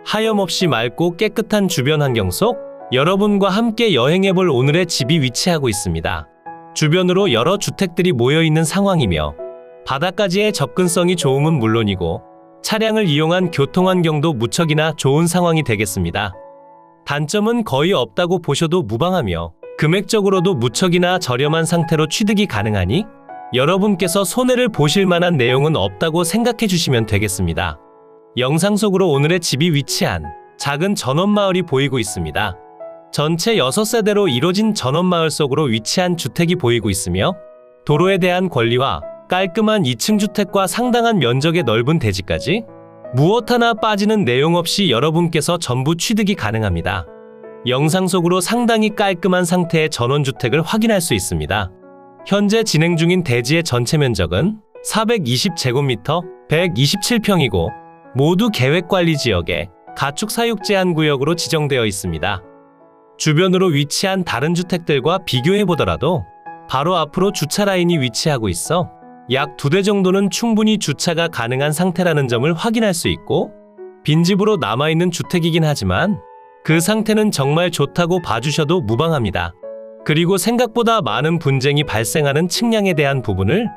하염없이 맑고 깨끗한 주변 환경 속 여러분과 함께 여행해볼 오늘의 집이 위치하고 있습니다. 주변으로 여러 주택들이 모여있는 상황이며 바다까지의 접근성이 좋음은 물론이고 차량을 이용한 교통환경도 무척이나 좋은 상황이 되겠습니다. 단점은 거의 없다고 보셔도 무방하며 금액적으로도 무척이나 저렴한 상태로 취득이 가능하니 여러분께서 손해를 보실 만한 내용은 없다고 생각해 주시면 되겠습니다. 영상 속으로 오늘의 집이 위치한 작은 전원마을이 보이고 있습니다. 전체 6세대로 이뤄진 전원마을 속으로 위치한 주택이 보이고 있으며 도로에 대한 권리와 깔끔한 2층 주택과 상당한 면적의 넓은 대지까지 무엇 하나 빠지는 내용 없이 여러분께서 전부 취득이 가능합니다. 영상 속으로 상당히 깔끔한 상태의 전원주택을 확인할 수 있습니다. 현재 진행 중인 대지의 전체 면적은 420제곱미터 127평이고 모두 계획관리지역에 가축사육제한구역으로 지정되어 있습니다. 주변으로 위치한 다른 주택들과 비교해보더라도 바로 앞으로 주차 라인이 위치하고 있어 약 2대 정도는 충분히 주차가 가능한 상태라는 점을 확인할 수 있고 빈집으로 남아있는 주택이긴 하지만 그 상태는 정말 좋다고 봐주셔도 무방합니다. 그리고 생각보다 많은 분쟁이 발생하는 측량에 대한 부분을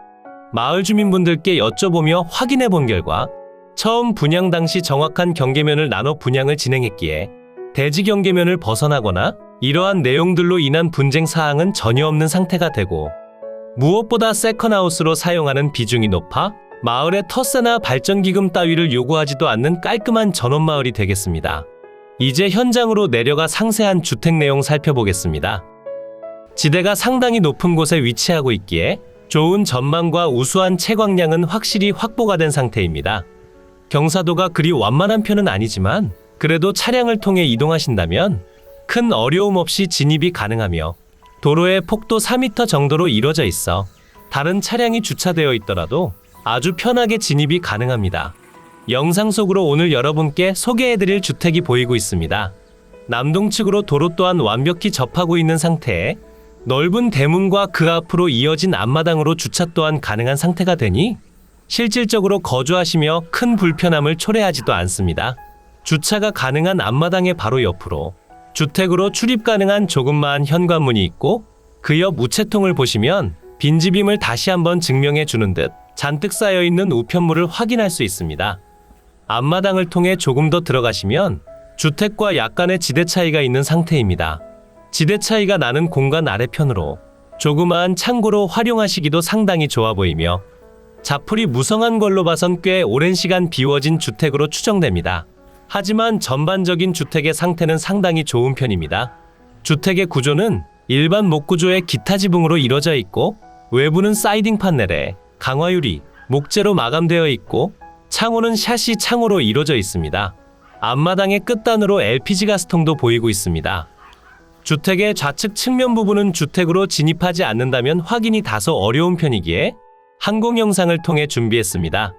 마을 주민분들께 여쭤보며 확인해 본 결과 처음 분양 당시 정확한 경계면을 나눠 분양을 진행했기에 대지 경계면을 벗어나거나 이러한 내용들로 인한 분쟁 사항은 전혀 없는 상태가 되고 무엇보다 세컨하우스로 사용하는 비중이 높아 마을에 터세나 발전기금 따위를 요구하지도 않는 깔끔한 전원마을이 되겠습니다. 이제 현장으로 내려가 상세한 주택 내용 살펴보겠습니다. 지대가 상당히 높은 곳에 위치하고 있기에 좋은 전망과 우수한 채광량은 확실히 확보가 된 상태입니다. 경사도가 그리 완만한 편은 아니지만 그래도 차량을 통해 이동하신다면 큰 어려움 없이 진입이 가능하며 도로의 폭도 4m 정도로 이뤄져 있어 다른 차량이 주차되어 있더라도 아주 편하게 진입이 가능합니다. 영상 속으로 오늘 여러분께 소개해드릴 주택이 보이고 있습니다. 남동측으로 도로 또한 완벽히 접하고 있는 상태에 넓은 대문과 그 앞으로 이어진 앞마당으로 주차 또한 가능한 상태가 되니 실질적으로 거주하시며 큰 불편함을 초래하지도 않습니다. 주차가 가능한 앞마당의 바로 옆으로 주택으로 출입 가능한 조그마한 현관문이 있고 그 옆 우체통을 보시면 빈집임을 다시 한번 증명해 주는 듯 잔뜩 쌓여있는 우편물을 확인할 수 있습니다. 앞마당을 통해 조금 더 들어가시면 주택과 약간의 지대 차이가 있는 상태입니다. 지대 차이가 나는 공간 아래편으로 조그마한 창고로 활용하시기도 상당히 좋아 보이며 자풀이 무성한 걸로 봐선 꽤 오랜 시간 비워진 주택으로 추정됩니다. 하지만 전반적인 주택의 상태는 상당히 좋은 편입니다. 주택의 구조는 일반 목구조의 기타 지붕으로 이루어져 있고 외부는 사이딩 판넬에 강화유리, 목재로 마감되어 있고 창호는 샤시 창호로 이루어져 있습니다. 앞마당의 끝단으로 LPG 가스통도 보이고 있습니다. 주택의 좌측 측면 부분은 주택으로 진입하지 않는다면 확인이 다소 어려운 편이기에 항공 영상을 통해 준비했습니다.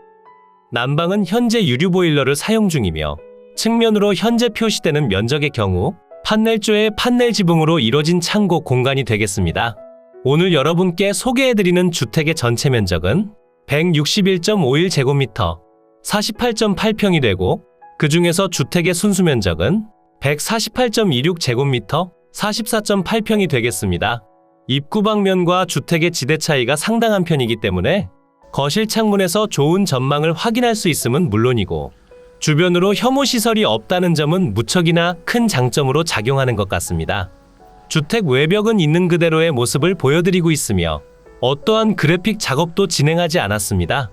난방은 현재 유류 보일러를 사용 중이며 측면으로 현재 표시되는 면적의 경우 판넬조의 판넬 지붕으로 이뤄진 창고 공간이 되겠습니다. 오늘 여러분께 소개해드리는 주택의 전체 면적은 161.51제곱미터 48.8평이 되고 그 중에서 주택의 순수 면적은 148.26제곱미터 44.8평이 되겠습니다. 입구 방면과 주택의 지대 차이가 상당한 편이기 때문에 거실 창문에서 좋은 전망을 확인할 수 있음은 물론이고 주변으로 혐오시설이 없다는 점은 무척이나 큰 장점으로 작용하는 것 같습니다. 주택 외벽은 있는 그대로의 모습을 보여드리고 있으며 어떠한 그래픽 작업도 진행하지 않았습니다.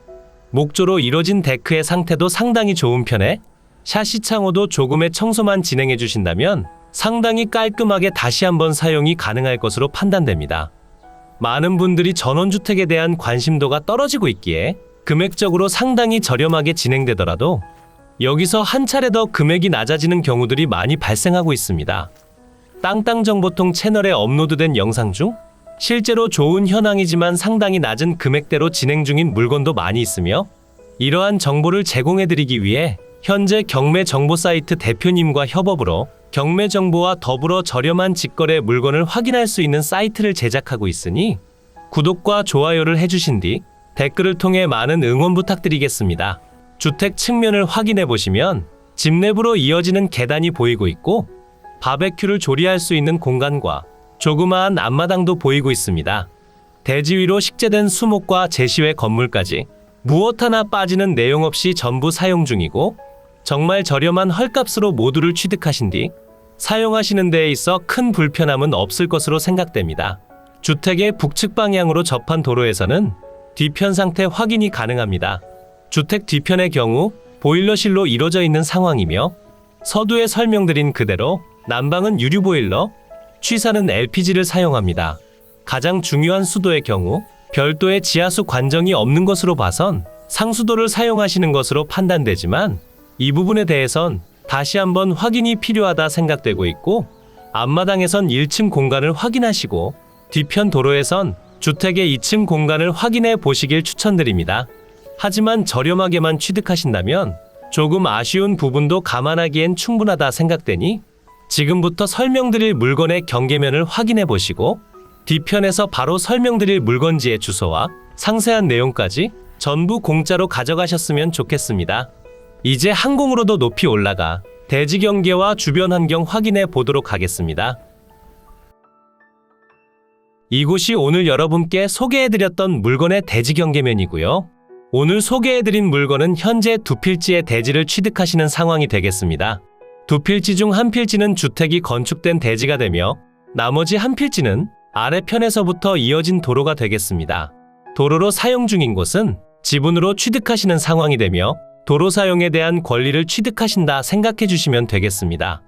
목조로 이뤄진 데크의 상태도 상당히 좋은 편에 샤시 창호도 조금의 청소만 진행해 주신다면 상당히 깔끔하게 다시 한번 사용이 가능할 것으로 판단됩니다. 많은 분들이 전원주택에 대한 관심도가 떨어지고 있기에 금액적으로 상당히 저렴하게 진행되더라도 여기서 한 차례 더 금액이 낮아지는 경우들이 많이 발생하고 있습니다. 땅땅정보통 채널에 업로드된 영상 중 실제로 좋은 현황이지만 상당히 낮은 금액대로 진행 중인 물건도 많이 있으며 이러한 정보를 제공해드리기 위해 현재 경매 정보 사이트 대표님과 협업으로 경매 정보와 더불어 저렴한 직거래 물건을 확인할 수 있는 사이트를 제작하고 있으니 구독과 좋아요를 해주신 뒤 댓글을 통해 많은 응원 부탁드리겠습니다. 주택 측면을 확인해 보시면 집 내부로 이어지는 계단이 보이고 있고 바베큐를 조리할 수 있는 공간과 조그마한 앞마당도 보이고 있습니다. 대지 위로 식재된 수목과 제시외 건물까지 무엇 하나 빠지는 내용 없이 전부 사용 중이고 정말 저렴한 헐값으로 모두를 취득하신 뒤 사용하시는 데에 있어 큰 불편함은 없을 것으로 생각됩니다. 주택의 북측 방향으로 접한 도로에서는 뒤편 상태 확인이 가능합니다. 주택 뒤편의 경우 보일러실로 이루어져 있는 상황이며 서두에 설명드린 그대로 난방은 유류 보일러, 취사는 LPG를 사용합니다. 가장 중요한 수도의 경우 별도의 지하수 관정이 없는 것으로 봐선 상수도를 사용하시는 것으로 판단되지만 이 부분에 대해선 다시 한번 확인이 필요하다 생각되고 있고 앞마당에선 1층 공간을 확인하시고 뒤편 도로에선 주택의 2층 공간을 확인해 보시길 추천드립니다. 하지만 저렴하게만 취득하신다면 조금 아쉬운 부분도 감안하기엔 충분하다 생각되니 지금부터 설명드릴 물건의 경계면을 확인해 보시고 뒤편에서 바로 설명드릴 물건지의 주소와 상세한 내용까지 전부 공짜로 가져가셨으면 좋겠습니다. 이제 항공으로도 높이 올라가 대지 경계와 주변 환경 확인해 보도록 하겠습니다. 이곳이 오늘 여러분께 소개해드렸던 물건의 대지 경계면이고요. 오늘 소개해드린 물건은 현재 두 필지의 대지를 취득하시는 상황이 되겠습니다. 두 필지 중 한 필지는 주택이 건축된 대지가 되며 나머지 한 필지는 아래편에서부터 이어진 도로가 되겠습니다. 도로로 사용 중인 곳은 지분으로 취득하시는 상황이 되며 도로 사용에 대한 권리를 취득하신다 생각해 주시면 되겠습니다.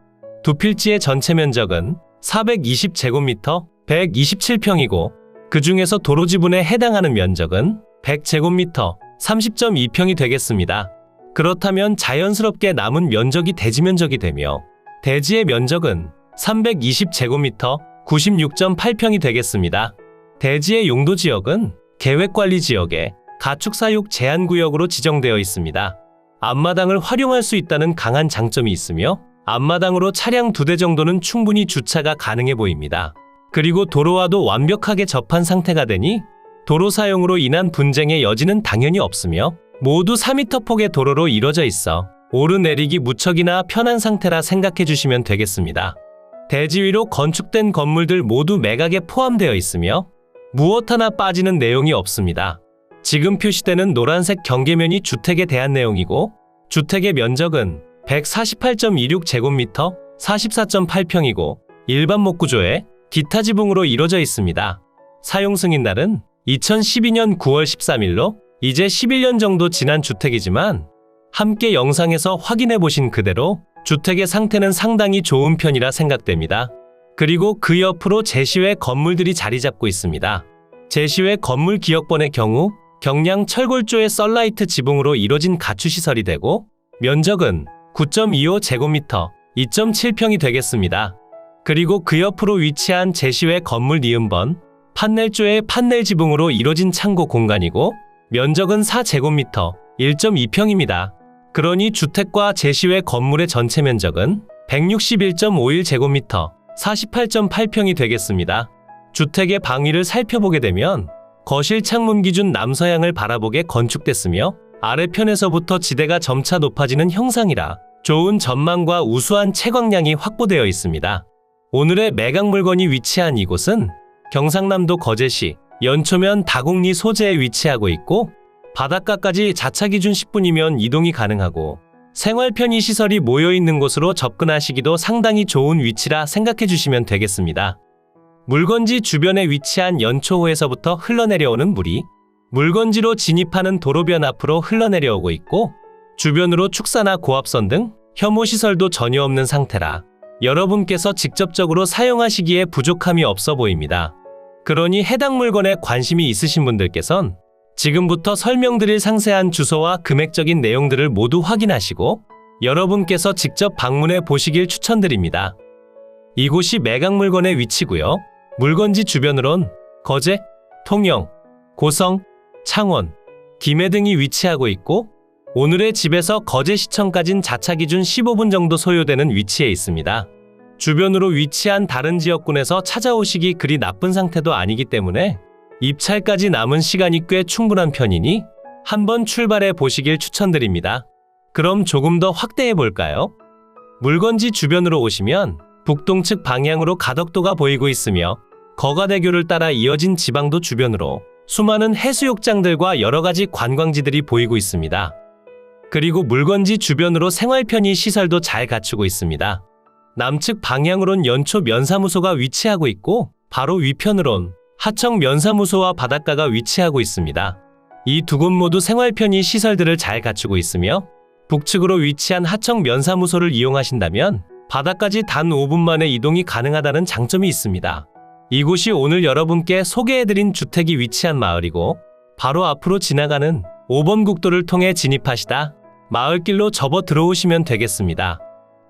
두 필지의 전체 면적은 420제곱미터 127평이고 그 중에서 도로 지분에 해당하는 면적은 100제곱미터 30.2평이 되겠습니다. 그렇다면 자연스럽게 남은 면적이 대지 면적이 되며 대지의 면적은 320제곱미터 96.8평이 되겠습니다. 대지의 용도 지역은 계획관리 지역에 가축사육 제한구역으로 지정되어 있습니다. 앞마당을 활용할 수 있다는 강한 장점이 있으며 앞마당으로 차량 2대 정도는 충분히 주차가 가능해 보입니다. 그리고 도로와도 완벽하게 접한 상태가 되니 도로 사용으로 인한 분쟁의 여지는 당연히 없으며 모두 4m 폭의 도로로 이뤄져 있어 오르내리기 무척이나 편한 상태라 생각해 주시면 되겠습니다. 대지 위로 건축된 건물들 모두 매각에 포함되어 있으며 무엇 하나 빠지는 내용이 없습니다. 지금 표시되는 노란색 경계면이 주택에 대한 내용이고 주택의 면적은 148.26제곱미터 44.8평이고 일반 목구조에 기타 지붕으로 이루어져 있습니다. 사용 승인날은 2012년 9월 13일로 이제 11년 정도 지난 주택이지만 함께 영상에서 확인해 보신 그대로 주택의 상태는 상당히 좋은 편이라 생각됩니다. 그리고 그 옆으로 제시외 건물들이 자리 잡고 있습니다. 제시외 건물 기역번의 경우 경량 철골조의 썰라이트 지붕으로 이뤄진 가축시설이 되고 면적은 9.25제곱미터 2.7평이 되겠습니다. 그리고 그 옆으로 위치한 제시외 건물 니은번 판넬조의 판넬 지붕으로 이뤄진 창고 공간이고 면적은 4제곱미터 1.2평입니다. 그러니 주택과 제시외 건물의 전체 면적은 161.51제곱미터 48.8평이 되겠습니다. 주택의 방위를 살펴보게 되면 거실 창문 기준 남서향을 바라보게 건축됐으며 아래편에서부터 지대가 점차 높아지는 형상이라 좋은 전망과 우수한 채광량이 확보되어 있습니다. 오늘의 매각 물건이 위치한 이곳은 경상남도 거제시 연초면 다곡리 소재에 위치하고 있고 바닷가까지 자차 기준 10분이면 이동이 가능하고 생활 편의 시설이 모여있는 곳으로 접근하시기도 상당히 좋은 위치라 생각해 주시면 되겠습니다. 물건지 주변에 위치한 연초호에서부터 흘러내려오는 물이 물건지로 진입하는 도로변 앞으로 흘러내려오고 있고 주변으로 축사나 고압선 등 혐오시설도 전혀 없는 상태라 여러분께서 직접적으로 사용하시기에 부족함이 없어 보입니다. 그러니 해당 물건에 관심이 있으신 분들께선 지금부터 설명드릴 상세한 주소와 금액적인 내용들을 모두 확인하시고 여러분께서 직접 방문해 보시길 추천드립니다. 이곳이 매각 물건의 위치고요. 물건지 주변으론 거제, 통영, 고성, 창원, 김해 등이 위치하고 있고 오늘의 집에서 거제시청까진 자차 기준 15분 정도 소요되는 위치에 있습니다. 주변으로 위치한 다른 지역군에서 찾아오시기 그리 나쁜 상태도 아니기 때문에 입찰까지 남은 시간이 꽤 충분한 편이니 한번 출발해 보시길 추천드립니다. 그럼 조금 더 확대해 볼까요? 물건지 주변으로 오시면 북동측 방향으로 가덕도가 보이고 있으며 거가대교를 따라 이어진 지방도 주변으로 수많은 해수욕장들과 여러가지 관광지들이 보이고 있습니다. 그리고 물건지 주변으로 생활 편의 시설도 잘 갖추고 있습니다. 남측 방향으론 연초 면사무소가 위치하고 있고 바로 위편으론 하청 면사무소와 바닷가가 위치하고 있습니다. 이 두 곳 모두 생활 편의 시설들을 잘 갖추고 있으며 북측으로 위치한 하청 면사무소를 이용하신다면 바다까지 단 5분 만에 이동이 가능하다는 장점이 있습니다. 이곳이 오늘 여러분께 소개해드린 주택이 위치한 마을이고 바로 앞으로 지나가는 5번 국도를 통해 진입하시다 마을길로 접어 들어오시면 되겠습니다.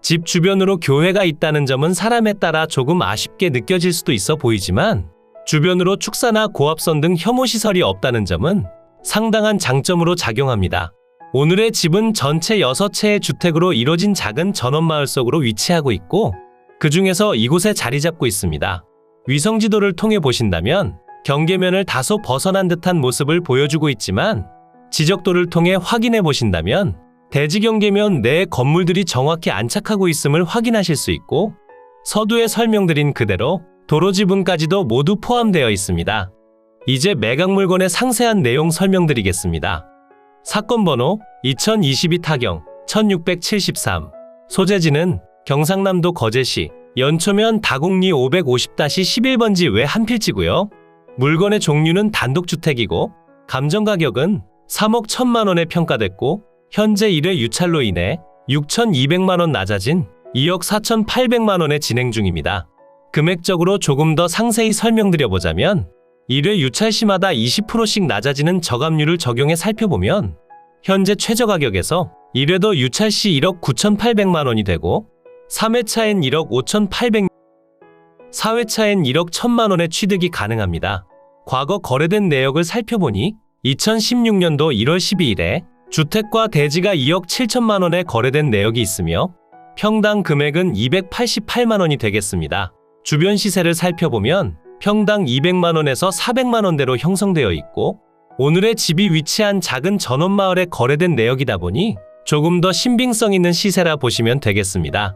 집 주변으로 교회가 있다는 점은 사람에 따라 조금 아쉽게 느껴질 수도 있어 보이지만 주변으로 축사나 고압선 등 혐오시설이 없다는 점은 상당한 장점으로 작용합니다. 오늘의 집은 전체 6채의 주택으로 이뤄진 작은 전원마을 속으로 위치하고 있고 그 중에서 이곳에 자리 잡고 있습니다. 위성지도를 통해 보신다면 경계면을 다소 벗어난 듯한 모습을 보여주고 있지만 지적도를 통해 확인해 보신다면 대지 경계면 내의 건물들이 정확히 안착하고 있음을 확인하실 수 있고 서두에 설명드린 그대로 도로 지붕까지도 모두 포함되어 있습니다. 이제 매각 물건의 상세한 내용 설명드리겠습니다. 사건 번호 2022 타경 1673 소재지는 경상남도 거제시 연초면 다곡리 550-11번지 외 한 필지고요. 물건의 종류는 단독주택이고 감정가격은 3억 1천만 원에 평가됐고 현재 1회 유찰로 인해 6,200만 원 낮아진 2억 4,800만 원에 진행 중입니다. 금액적으로 조금 더 상세히 설명드려보자면 1회 유찰 시마다 20%씩 낮아지는 저감률을 적용해 살펴보면 현재 최저가격에서 1회도 유찰 시 1억 9,800만 원이 되고 3회차엔 1억 5,800, 4회차엔 1억 1천만 원의 취득이 가능합니다. 과거 거래된 내역을 살펴보니 2016년도 1월 12일에 주택과 대지가 2억 7천만 원에 거래된 내역이 있으며 평당 금액은 288만 원이 되겠습니다. 주변 시세를 살펴보면 평당 200만 원에서 400만 원대로 형성되어 있고 오늘의 집이 위치한 작은 전원마을에 거래된 내역이다 보니 조금 더 신빙성 있는 시세라 보시면 되겠습니다.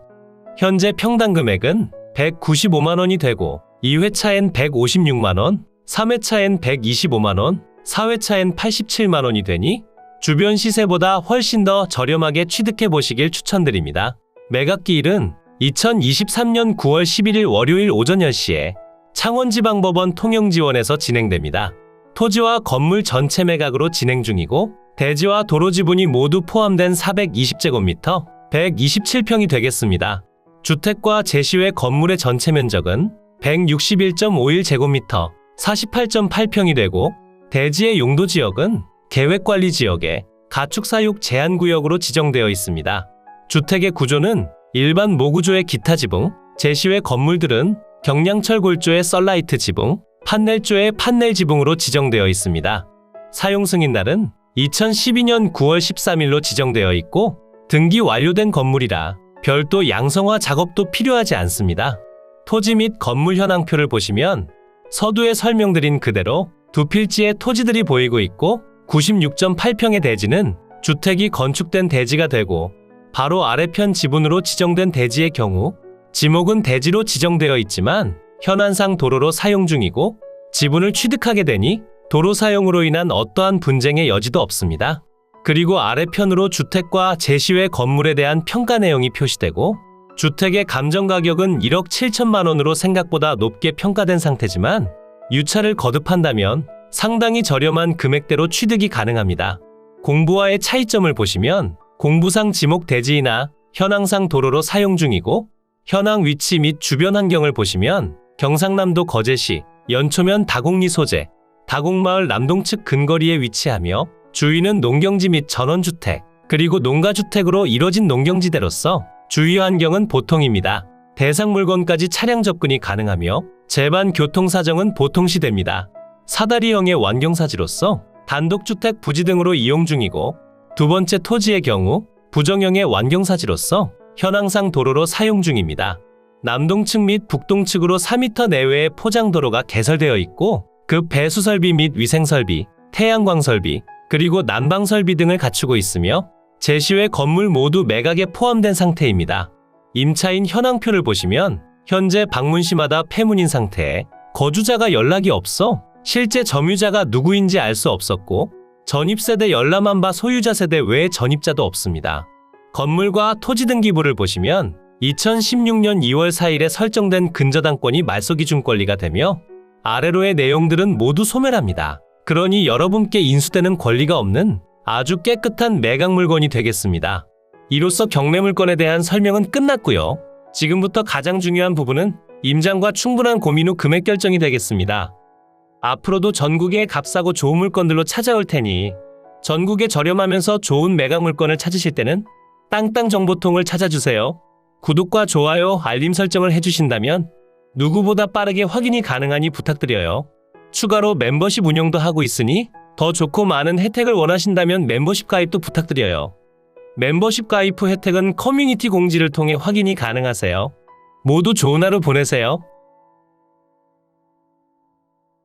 현재 평당 금액은 195만 원이 되고 2회차엔 156만 원, 3회차엔 125만 원, 4회차엔 87만 원이 되니 주변 시세보다 훨씬 더 저렴하게 취득해 보시길 추천드립니다. 매각기일은 2023년 9월 11일 월요일 오전 10시에 창원지방법원 통영지원에서 진행됩니다. 토지와 건물 전체 매각으로 진행 중이고 대지와 도로 지분이 모두 포함된 420제곱미터 127평이 되겠습니다. 주택과 제시외 건물의 전체 면적은 161.51제곱미터 48.8평이 되고 대지의 용도지역은 계획관리지역에 가축사육 제한구역으로 지정되어 있습니다. 주택의 구조는 일반 모구조의 기타 지붕, 제시외 건물들은 경량철 골조의 썰라이트 지붕, 판넬조의 판넬 지붕으로 지정되어 있습니다. 사용 승인날은 2012년 9월 13일로 지정되어 있고 등기 완료된 건물이라 별도 양성화 작업도 필요하지 않습니다. 토지 및 건물 현황표를 보시면 서두에 설명드린 그대로 두 필지의 토지들이 보이고 있고 96.8평의 대지는 주택이 건축된 대지가 되고 바로 아래편 지분으로 지정된 대지의 경우 지목은 대지로 지정되어 있지만 현안상 도로로 사용 중이고 지분을 취득하게 되니 도로 사용으로 인한 어떠한 분쟁의 여지도 없습니다. 그리고 아래편으로 주택과 제시외 건물에 대한 평가 내용이 표시되고 주택의 감정가격은 1억 7천만 원으로 생각보다 높게 평가된 상태지만 유찰을 거듭한다면 상당히 저렴한 금액대로 취득이 가능합니다. 공부와의 차이점을 보시면 공부상 지목 대지이나 현황상 도로로 사용 중이고 현황 위치 및 주변 환경을 보시면 경상남도 거제시 연초면 다곡리 소재, 다곡마을 남동측 근거리에 위치하며 주위는 농경지 및 전원주택, 그리고 농가주택으로 이뤄진 농경지대로서 주위 환경은 보통입니다. 대상 물건까지 차량 접근이 가능하며 제반 교통사정은 보통시됩니다. 사다리형의 완경사지로서 단독주택 부지 등으로 이용 중이고 두 번째 토지의 경우 부정형의 완경사지로서 현황상 도로로 사용 중입니다. 남동측 및 북동측으로 4m 내외의 포장도로가 개설되어 있고 그 배수설비 및 위생설비, 태양광설비, 그리고 난방설비 등을 갖추고 있으며 제시외 건물 모두 매각에 포함된 상태입니다. 임차인 현황표를 보시면 현재 방문시마다 폐문인 상태에 거주자가 연락이 없어 실제 점유자가 누구인지 알 수 없었고 전입세대 열람한 바 소유자 세대 외에 전입자도 없습니다. 건물과 토지등기부를 보시면 2016년 2월 4일에 설정된 근저당권이 말소기준 권리가 되며 아래로의 내용들은 모두 소멸합니다. 그러니 여러분께 인수되는 권리가 없는 아주 깨끗한 매각 물건이 되겠습니다. 이로써 경매 물건에 대한 설명은 끝났고요. 지금부터 가장 중요한 부분은 임장과 충분한 고민 후 금액 결정이 되겠습니다. 앞으로도 전국에 값싸고 좋은 물건들로 찾아올 테니 전국에 저렴하면서 좋은 매각 물건을 찾으실 때는 땅땅정보통을 찾아주세요. 구독과 좋아요, 알림 설정을 해주신다면 누구보다 빠르게 확인이 가능하니 부탁드려요. 추가로 멤버십 운영도 하고 있으니 더 좋고 많은 혜택을 원하신다면 멤버십 가입도 부탁드려요. 멤버십 가입 후 혜택은 커뮤니티 공지를 통해 확인이 가능하세요. 모두 좋은 하루 보내세요.